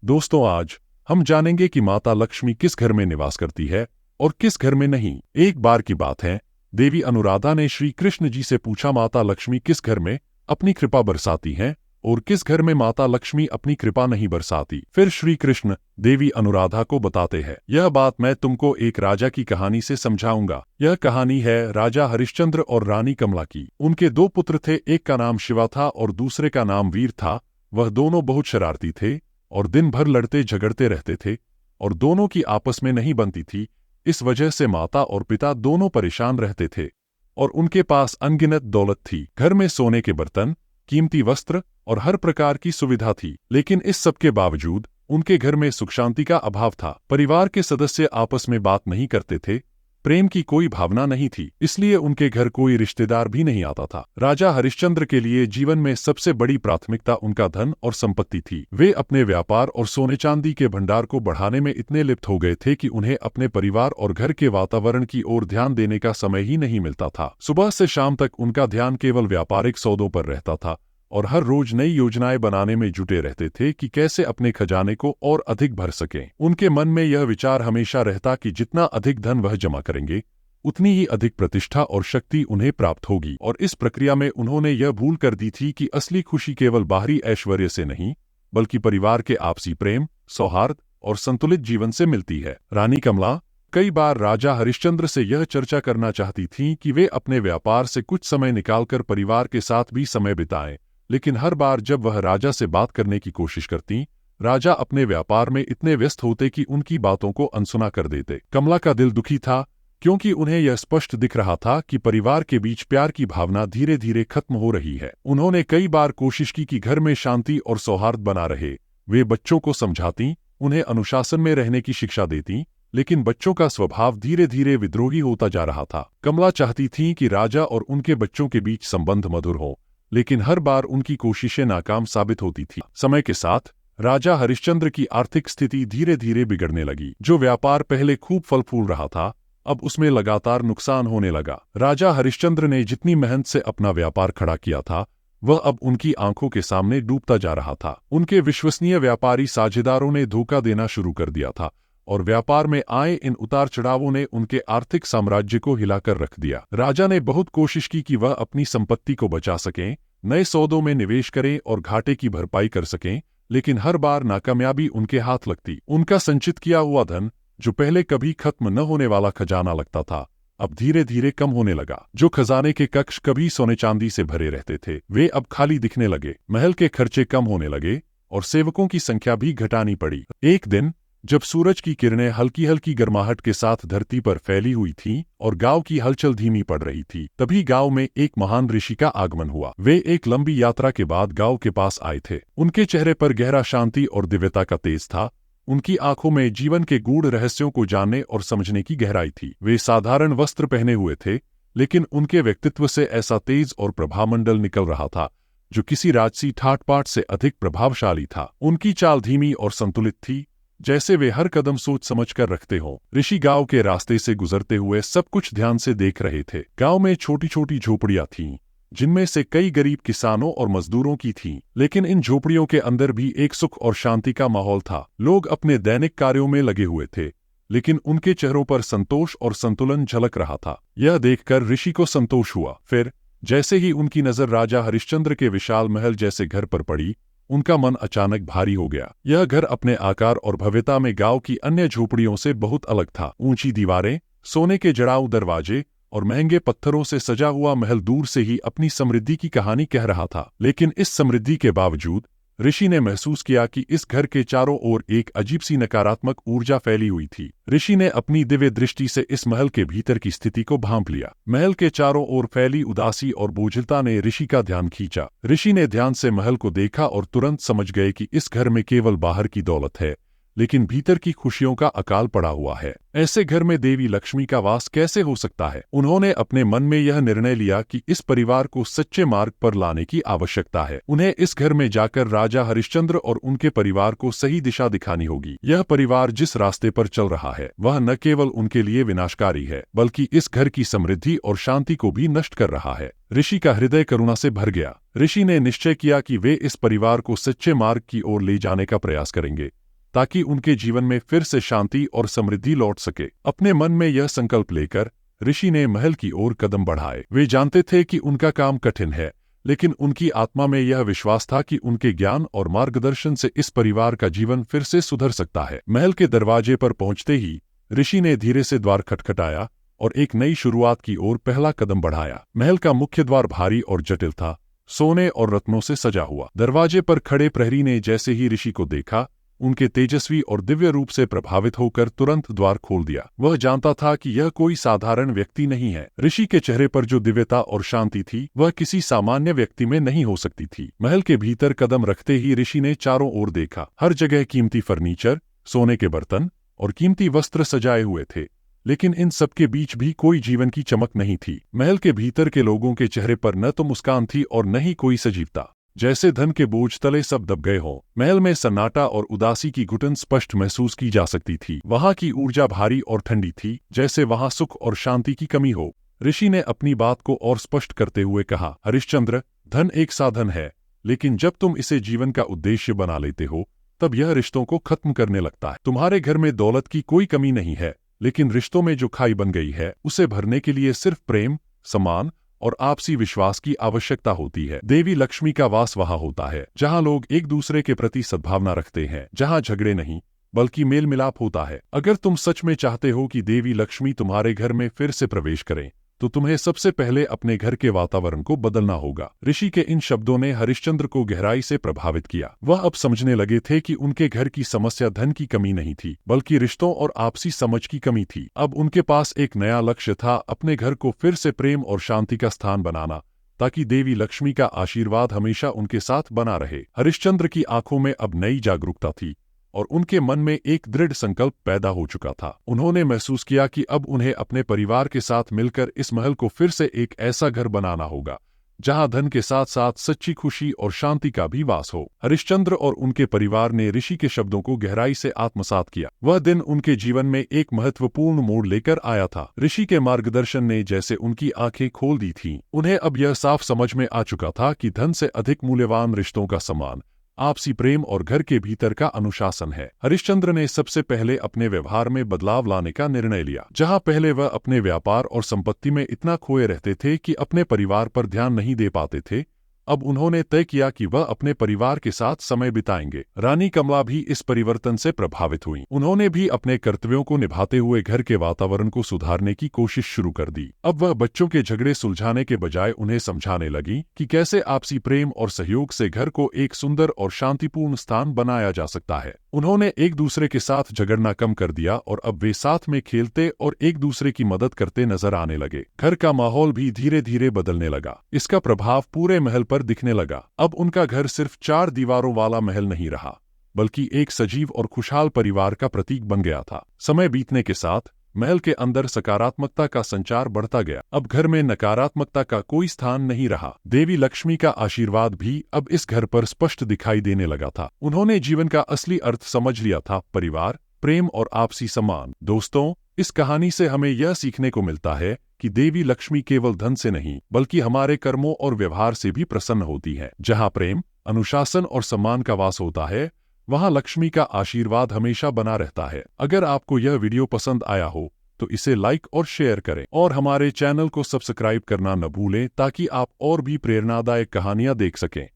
दोस्तों, आज हम जानेंगे कि माता लक्ष्मी किस घर में निवास करती है और किस घर में नहीं। एक बार की बात है, देवी अनुराधा ने श्री कृष्ण जी से पूछा, माता लक्ष्मी किस घर में अपनी कृपा बरसाती हैं और किस घर में माता लक्ष्मी अपनी कृपा नहीं बरसाती। फिर श्री कृष्ण देवी अनुराधा को बताते हैं, यह बात मैं तुमको एक राजा की कहानी से समझाऊंगा। यह कहानी है राजा हरिश्चंद्र और रानी कमला की। उनके दो पुत्र थे, एक का नाम शिवा था और दूसरे का नाम वीर था। वह दोनों बहुत शरारती थे और दिन भर लड़ते झगड़ते रहते थे और दोनों की आपस में नहीं बनती थी। इस वजह से माता और पिता दोनों परेशान रहते थे और उनके पास अनगिनत दौलत थी। घर में सोने के बर्तन, कीमती वस्त्र और हर प्रकार की सुविधा थी, लेकिन इस सब के बावजूद उनके घर में सुख शांति का अभाव था। परिवार के सदस्य आपस में बात नहीं करते थे, प्रेम की कोई भावना नहीं थी, इसलिए उनके घर कोई रिश्तेदार भी नहीं आता था। राजा हरिश्चंद्र के लिए जीवन में सबसे बड़ी प्राथमिकता उनका धन और संपत्ति थी। वे अपने व्यापार और सोने चांदी के भंडार को बढ़ाने में इतने लिप्त हो गए थे कि उन्हें अपने परिवार और घर के वातावरण की ओर ध्यान देने का समय ही नहीं मिलता था। सुबह से शाम तक उनका ध्यान केवल व्यापारिक सौदों पर रहता था और हर रोज नई योजनाएं बनाने में जुटे रहते थे कि कैसे अपने खजाने को और अधिक भर सकें। उनके मन में यह विचार हमेशा रहता कि जितना अधिक धन वह जमा करेंगे, उतनी ही अधिक प्रतिष्ठा और शक्ति उन्हें प्राप्त होगी। और इस प्रक्रिया में उन्होंने यह भूल कर दी थी कि असली खुशी केवल बाहरी ऐश्वर्य से नहीं, बल्कि परिवार के आपसी प्रेम, सौहार्द और संतुलित जीवन से मिलती है। रानी कमला कई बार राजा हरिश्चंद्र से यह चर्चा करना चाहती थीं कि वे अपने व्यापार से कुछ समय निकालकर परिवार के साथ भी समय बिताएं, लेकिन हर बार जब वह राजा से बात करने की कोशिश करती, राजा अपने व्यापार में इतने व्यस्त होते कि उनकी बातों को अनसुना कर देते। कमला का दिल दुखी था, क्योंकि उन्हें यह स्पष्ट दिख रहा था कि परिवार के बीच प्यार की भावना धीरे धीरे खत्म हो रही है। उन्होंने कई बार कोशिश की कि घर में शांति और सौहार्द बना रहे। वे बच्चों को समझाती, उन्हें अनुशासन में रहने की शिक्षा देती, लेकिन बच्चों का स्वभाव धीरे धीरे विद्रोही होता जा रहा था। कमला चाहती थी कि राजा और उनके बच्चों के बीच संबंध मधुर हो, लेकिन हर बार उनकी कोशिशें नाकाम साबित होती थी। समय के साथ राजा हरिश्चंद्र की आर्थिक स्थिति धीरे धीरे बिगड़ने लगी। जो व्यापार पहले खूब फल फूल रहा था, अब उसमें लगातार नुकसान होने लगा। राजा हरिश्चंद्र ने जितनी मेहनत से अपना व्यापार खड़ा किया था, वह अब उनकी आंखों के सामने डूबता जा रहा था। उनके विश्वसनीय व्यापारी साझेदारों ने धोखा देना शुरू कर दिया था और व्यापार में आए इन उतार चढ़ावों ने उनके आर्थिक साम्राज्य को हिलाकर रख दिया। राजा ने बहुत कोशिश की कि वह अपनी संपत्ति को बचा सकें, नए सौदों में निवेश करें और घाटे की भरपाई कर सकें, लेकिन हर बार नाकामयाबी उनके हाथ लगती। उनका संचित किया हुआ धन, जो पहले कभी खत्म न होने वाला खजाना लगता था, अब धीरे धीरे कम होने लगा। जो खजाने के कक्ष कभी सोने चांदी से भरे रहते थे, वे अब खाली दिखने लगे। महल के खर्चे कम होने लगे और सेवकों की संख्या भी घटानी पड़ी। एक दिन जब सूरज की किरणें हल्की हल्की गर्माहट के साथ धरती पर फैली हुई थीं और गांव की हलचल धीमी पड़ रही थी, तभी गांव में एक महान ऋषि का आगमन हुआ। वे एक लंबी यात्रा के बाद गांव के पास आए थे। उनके चेहरे पर गहरा शांति और दिव्यता का तेज था। उनकी आंखों में जीवन के गूढ़ रहस्यों को जानने और समझने की गहराई थी। वे साधारण वस्त्र पहने हुए थे, लेकिन उनके व्यक्तित्व से ऐसा तेज और प्रभामंडल निकल रहा था जो किसी राजसी ठाट-बाट से अधिक प्रभावशाली था। उनकी चाल धीमी और संतुलित थी, जैसे वे हर कदम सोच समझ कर रखते हों। ऋषि गांव के रास्ते से गुजरते हुए सब कुछ ध्यान से देख रहे थे। गांव में छोटी छोटी झोपड़ियां थीं, जिनमें से कई गरीब किसानों और मजदूरों की थीं, लेकिन इन झोपड़ियों के अंदर भी एक सुख और शांति का माहौल था। लोग अपने दैनिक कार्यों में लगे हुए थे, लेकिन उनके चेहरों पर संतोष और संतुलन झलक रहा था। यह देखकर ऋषि को संतोष हुआ। फिर जैसे ही उनकी नजर राजा हरिश्चंद्र के विशाल महल जैसे घर पर पड़ी, उनका मन अचानक भारी हो गया। यह घर अपने आकार और भव्यता में गांव की अन्य झोपड़ियों से बहुत अलग था। ऊंची दीवारें, सोने के जड़ाऊ दरवाजे और महंगे पत्थरों से सजा हुआ महल दूर से ही अपनी समृद्धि की कहानी कह रहा था। लेकिन इस समृद्धि के बावजूद ऋषि ने महसूस किया कि इस घर के चारों ओर एक अजीब सी नकारात्मक ऊर्जा फैली हुई थी। ऋषि ने अपनी दिव्य दृष्टि से इस महल के भीतर की स्थिति को भांप लिया। महल के चारों ओर फैली उदासी और बोझिलता ने ऋषि का ध्यान खींचा। ऋषि ने ध्यान से महल को देखा और तुरंत समझ गए कि इस घर में केवल बाहर की दौलत है, लेकिन भीतर की खुशियों का अकाल पड़ा हुआ है। ऐसे घर में देवी लक्ष्मी का वास कैसे हो सकता है? उन्होंने अपने मन में यह निर्णय लिया कि इस परिवार को सच्चे मार्ग पर लाने की आवश्यकता है। उन्हें इस घर में जाकर राजा हरिश्चंद्र और उनके परिवार को सही दिशा दिखानी होगी। यह परिवार जिस रास्ते पर चल रहा है, वह न केवल उनके लिए विनाशकारी है, बल्कि इस घर की समृद्धि और शांति को भी नष्ट कर रहा है। ऋषि का हृदय करुणा से भर गया। ऋषि ने निश्चय किया कि वे इस परिवार को सच्चे मार्ग की ओर ले जाने का प्रयास करेंगे। ताकि उनके जीवन में फिर से शांति और समृद्धि लौट सके। अपने मन में यह संकल्प लेकर ऋषि ने महल की ओर कदम बढ़ाए। वे जानते थे कि उनका काम कठिन है, लेकिन उनकी आत्मा में यह विश्वास था कि उनके ज्ञान और मार्गदर्शन से इस परिवार का जीवन फिर से सुधर सकता है। महल के दरवाजे पर पहुंचते ही ऋषि ने धीरे से द्वार खटखटाया और एक नई शुरुआत की ओर पहला कदम बढ़ाया। महल का मुख्य द्वार भारी और जटिल था, सोने और रत्नों से सजा हुआ। दरवाजे पर खड़े प्रहरी ने जैसे ही ऋषि को देखा, उनके तेजस्वी और दिव्य रूप से प्रभावित होकर तुरंत द्वार खोल दिया। वह जानता था कि यह कोई साधारण व्यक्ति नहीं है। ऋषि के चेहरे पर जो दिव्यता और शांति थी, वह किसी सामान्य व्यक्ति में नहीं हो सकती थी। महल के भीतर कदम रखते ही ऋषि ने चारों ओर देखा। हर जगह कीमती फर्नीचर, सोने के बर्तन और कीमती वस्त्र सजाए हुए थे, लेकिन इन सब के बीच भी कोई जीवन की चमक नहीं थी। महल के भीतर के लोगों के चेहरे पर न तो मुस्कान थी और न ही कोई सजीवता, जैसे धन के बोझ तले सब दब गए हों। महल में सन्नाटा और उदासी की घुटन स्पष्ट महसूस की जा सकती थी। वहां की ऊर्जा भारी और ठंडी थी, जैसे वहां सुख और शांति की कमी हो। ऋषि ने अपनी बात को और स्पष्ट करते हुए कहा, हरिश्चंद्र, धन एक साधन है, लेकिन जब तुम इसे जीवन का उद्देश्य बना लेते हो, तब यह रिश्तों को खत्म करने लगता है। तुम्हारे घर में दौलत की कोई कमी नहीं है, लेकिन रिश्तों में जो खाई बन गई है, उसे भरने के लिए सिर्फ प्रेम, सम्मान और आपसी विश्वास की आवश्यकता होती है। देवी लक्ष्मी का वास वहां होता है जहां लोग एक दूसरे के प्रति सद्भावना रखते हैं, जहां झगड़े नहीं बल्कि मेल मिलाप होता है। अगर तुम सच में चाहते हो कि देवी लक्ष्मी तुम्हारे घर में फिर से प्रवेश करें, तो तुम्हें सबसे पहले अपने घर के वातावरण को बदलना होगा। ऋषि के इन शब्दों ने हरिश्चंद्र को गहराई से प्रभावित किया। वह अब समझने लगे थे कि उनके घर की समस्या धन की कमी नहीं थी, बल्कि रिश्तों और आपसी समझ की कमी थी। अब उनके पास एक नया लक्ष्य था, अपने घर को फिर से प्रेम और शांति का स्थान बनाना, ताकि देवी लक्ष्मी का आशीर्वाद हमेशा उनके साथ बना रहे। हरिश्चंद्र की आंखों में अब नई जागरूकता थी और उनके मन में एक दृढ़ संकल्प पैदा हो चुका था। उन्होंने महसूस किया कि अब उन्हें अपने परिवार के साथ मिलकर इस महल को फिर से एक ऐसा घर बनाना होगा जहां धन के साथ साथ सच्ची खुशी और शांति का भी वास हो। हरिश्चंद्र और उनके परिवार ने ऋषि के शब्दों को गहराई से आत्मसात किया। वह दिन उनके जीवन में एक महत्वपूर्ण मोड़ लेकर आया था। ऋषि के मार्गदर्शन ने जैसे उनकी आंखें खोल दी थीं। उन्हें अब यह साफ समझ में आ चुका था कि धन से अधिक मूल्यवान रिश्तों का सम्मान, आपसी प्रेम और घर के भीतर का अनुशासन है। हरिश्चंद्र ने सबसे पहले अपने व्यवहार में बदलाव लाने का निर्णय लिया। जहां पहले वह अपने व्यापार और संपत्ति में इतना खोए रहते थे कि अपने परिवार पर ध्यान नहीं दे पाते थे, अब उन्होंने तय किया कि वह अपने परिवार के साथ समय बिताएंगे। रानी कमला भी इस परिवर्तन से प्रभावित हुई। उन्होंने भी अपने कर्तव्यों को निभाते हुए घर के वातावरण को सुधारने की कोशिश शुरू कर दी। अब वह बच्चों के झगड़े सुलझाने के बजाय उन्हें समझाने लगी कि कैसे आपसी प्रेम और सहयोग से घर को एक सुंदर और शांतिपूर्ण स्थान बनाया जा सकता है। उन्होंने एक दूसरे के साथ झगड़ना कम कर दिया और अब वे साथ में खेलते और एक दूसरे की मदद करते नजर आने लगे। घर का माहौल भी धीरे धीरे बदलने लगा। इसका प्रभाव पूरे महल पर दिखने लगा। अब उनका घर सिर्फ 4 दीवारों वाला महल नहीं रहा, बल्कि एक सजीव और खुशहाल परिवार का प्रतीक बन गया था। समय बीतने के साथ महल के अंदर सकारात्मकता का संचार बढ़ता गया। अब घर में नकारात्मकता का कोई स्थान नहीं रहा। देवी लक्ष्मी का आशीर्वाद भी अब इस घर पर स्पष्ट दिखाई देने लगा था। उन्होंने जीवन का असली अर्थ समझ लिया था, परिवार, प्रेम और आपसी सम्मान। दोस्तों, इस कहानी से हमें यह सीखने को मिलता है कि देवी लक्ष्मी केवल धन से नहीं, बल्कि हमारे कर्मों और व्यवहार से भी प्रसन्न होती है। जहां प्रेम, अनुशासन और सम्मान का वास होता है, वहां लक्ष्मी का आशीर्वाद हमेशा बना रहता है। अगर आपको यह वीडियो पसंद आया हो तो इसे लाइक और शेयर करें और हमारे चैनल को सब्सक्राइब करना न भूलें, ताकि आप और भी प्रेरणादायक कहानियां देख सकें।